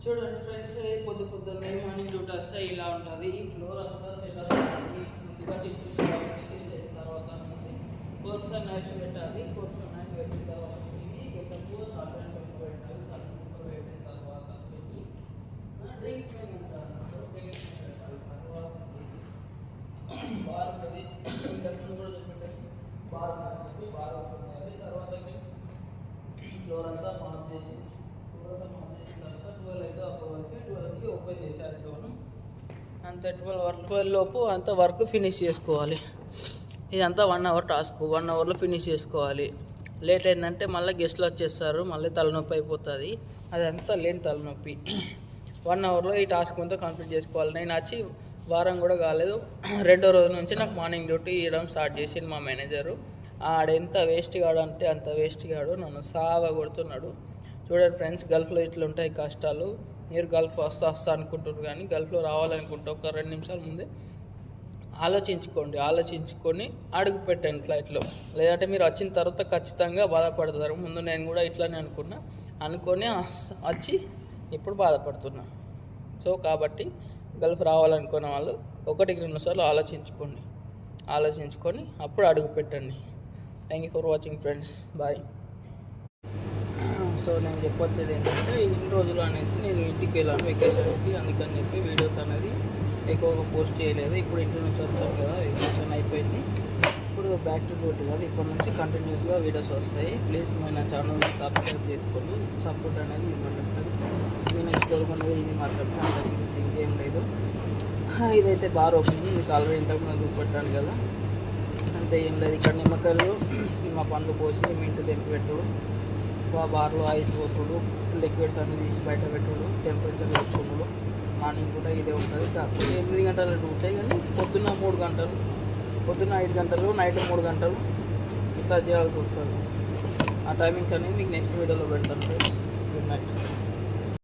చూడండి ఫ్రెండ్స్, పొద్దున్నే morning duty వస్తే ఇలా ఉంటుంది. ఈ ఫ్లోర్ అంతా సెట్ అవుతుంది. కొద్దిగా టిష్యూస్ తీసేసిన తర్వాత కోర్స్ నైస్ పెట్టాలి. కోర్స్ నైస్ పెట్టిన తర్వాత ఎక్కువ సాల్ట్ అండ్ పెప్పర్ పెట్టాలి. సాల్ట్ అండ్ పెప్పర్ పెట్టిన తర్వాత డ్రింక్స్ పైన ఉంటారు. డ్రింక్స్ పైన పెట్టాలి. తర్వాత బార్ ఉంటుంది. ఇంతకుముందు కూడా చెప్పేటట్టు బార్ ఉంటుంది. బార్ ఉంటుంది. తర్వాత ఫ్లోర్ అంతా మాప్ చేసి ఓపెన్ చేశారు డోను. అంత 12 లోపు అంత వర్క్ ఫినిష్ చేసుకోవాలి. ఇదంతా 1 అవర్ టాస్క్. 1 అవర్లో ఫినిష్ చేసుకోవాలి. లేట్ అయిందంటే మళ్ళీ గెస్ట్లు వచ్చేస్తారు, మళ్ళీ తలనొప్పి అయిపోతుంది. అదంతా లేని తలనొప్పి. 1 అవర్లో ఈ టాస్క్ అంతా కంప్లీట్ చేసుకోవాలి. నేను వచ్చి వారం కూడా కాలేదు, 2వ రోజు నుంచి నాకు మార్నింగ్ డ్యూటీ ఇవ్వడం స్టార్ట్ చేసింది మా మేనేజరు. ఆడెంత వేస్ట్ గాడు అంటే అంత వేస్ట్ గాడు, నన్ను సావ కొడుతున్నాడు. చూడండి ఫ్రెండ్స్, గల్ఫ్లో ఇట్లా ఉంటాయి కష్టాలు. మీరు గల్ఫ్ వస్తా అనుకుంటున్నారు, కానీ గల్ఫ్లో రావాలనుకుంటే ఒక 2 నిమిషాల ముందే ఆలోచించుకొని అడుగు పెట్టండి ఫ్లైట్లో. లేదంటే మీరు వచ్చిన తర్వాత ఖచ్చితంగా బాధపడతారు. ముందు నేను కూడా ఇట్లానే అనుకొని వచ్చి ఇప్పుడు బాధపడుతున్నా. సో కాబట్టి గల్ఫ్ రావాలనుకున్న వాళ్ళు 1-2 సార్లు ఆలోచించుకొని అప్పుడు అడుగు పెట్టండి. Thank you for watching friends, bye. So నేను చెప్పొచ్చేది ఏంటంటే, ఇన్ని రోజులు అనేసి నేను ఇంటికి వెళ్ళాను వెకేషన్కి. అందుకని చెప్పి వీడియోస్ అనేది ఎక్కువగా పోస్ట్ చేయలేదు. ఇప్పుడు ఇంటి నుంచి వచ్చాను కదా, వెకేషన్ అయిపోయింది. ఇప్పుడు బ్యాక్ టు డ్యూటీ కదా, ఇప్పటి నుంచి కంటిన్యూస్గా వీడియోస్ వస్తాయి. ప్లీజ్ మన ఛానల్ని సబ్స్క్రైబ్ చేసుకొని సపోర్ట్ అనేది ఇవ్వండి ఫ్రెండ్స్. మీ నెక్స్ట్ డోర్ అనేది ఇది మాత్రమే, అంతకు మించి ఇంకేం లేదు. ఇదైతే బార్ ఓపెనింగ్, మీకు ఆల్రెడీ ఇంతకుముందు చూపెట్టాను కదా, అంతే ఏం లేదు. ఇక్కడ నిమ్మకాయలు నిమ్మ పండ్లు పోసి మింటు తెంపి పెట్టుడు, బార్లో ఐస్ పోసుడు, లిక్విడ్స్ అన్ని తీసి బయట పెట్టుడు, టెంపరేచర్ చూసుకున్నాడు. మార్నింగ్ కూడా ఇదే ఉంటుంది. కాకపోతే 8 గంటలు ఉంటాయి, కానీ పొద్దున్న 3 గంటలు, పొద్దున్న 5 గంటలు, నైట్ 3 గంటలు ఇట్లా చేయాల్సి వస్తుంది. ఆ టైమింగ్స్ అనేవి మీకు నెక్స్ట్ వీడియోలో పెడతాను. Good night.